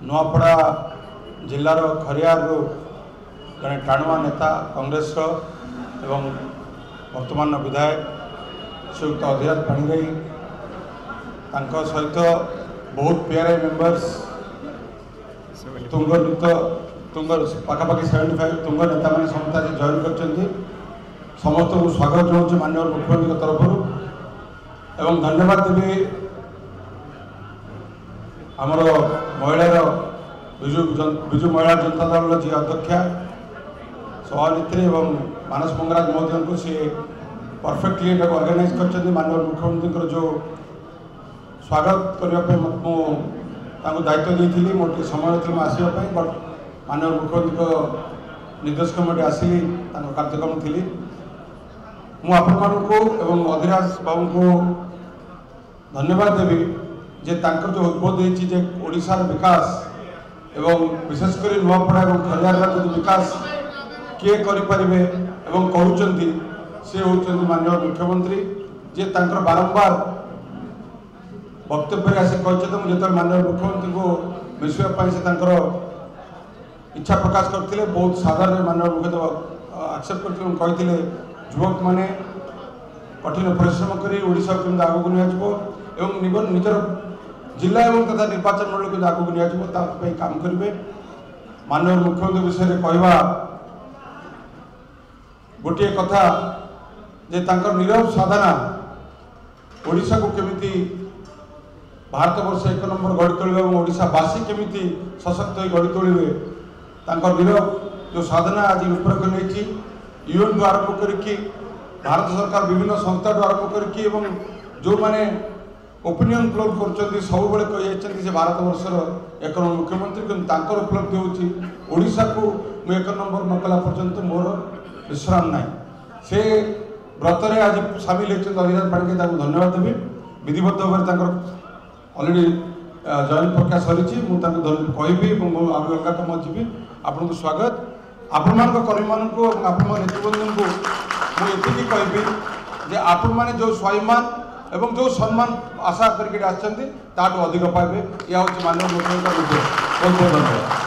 नुआपड़ा जिलार खरियार जड़े टाणुआ नेता कांग्रेस एवं वर्तमान विधायक श्रीयुक्त अधिराज पाणिग्राही सहित बहुत प्यारे मेंबर्स तुंग नृत्य तुंग पाखापाखि 75 तुंग नेता मैंने समस्त आज जॉइन कर समस्त को स्वागत जनाऊँ माननीय मुख्यमंत्री तरफ एवं धन्यवाद देवी आमर महिलार विजु महिला जनता दल जी अध्यक्षा सभानेत्री एवं मानस मंगराज महोदय को सी परफेक्टली ऑर्गेनाइज कर माननीय मुख्यमंत्री जो स्वागत करने मुझे दायित्व देती मोटे समय थी आसवाई बट माननीय मुख्यमंत्री निर्देशक मैं आसली कार्यक्रम थी मुझे अधिराज बाबू को धन्यवाद देवी जे तांकर जो उद्बोध होती ओडिशार विकास एवं विशेषकर नुआपड़ा और खरियार जो विकास किए करें एवं कहते सी होती माननीय मुख्यमंत्री जे तांकर बारंबार वक्तव्य आसी कहते मुझे जो माननीय मुख्यमंत्री को मिसापी से इच्छा प्रकाश करते बहुत साधारण माननीय मुख्यमंत्री एक्सेप्ट करते कहते युवक मैंने कठिन परिश्रम कर ओडिशा केमती आगक निजर निजर जिला एवं तथा निर्वाचन मंडल के आगक निया काम करेंगे माननीय मुख्यमंत्री विषय में कहवा गोटे कथा जे तांकर नीरव साधना ओडिशा को केमिति भारत वर्ष 1 नंबर गढ़ी तोड़े और ओडिशावासी केमिति सशक्त गढ़ी तोड़े तांकर नीरव जो साधना आज रूपरेख नहीं यूएन को आरंभ करके भारत सरकार विभिन्न संस्था आरंभ करके जो माने ओपिनियन पोल कर सब कही भारत वर्षर 1 नंबर मुख्यमंत्री कि उपलब्धि होशा को मुझे 1 नंबर न कला पर्यंत मोर विश्राम ना से व्रत में आज सामिल होती अधिराज पाणिग्राही धन्यवाद देवी विधिबद्ध भाव अलरेडी जॉइन प्रक्रिया सरी कहि अलग कम जी आपन को स्वागत आपण कर्मी मान आपण नेतृबंधु को मुझे कहि जे आपण मैंने जो स्वाभिमान एवं जो सम्मान आशा करके आसछन्ती ताठू अधिक पाइबे या माननीय मुख्यमंत्री बहुत बहुत धन्यवाद।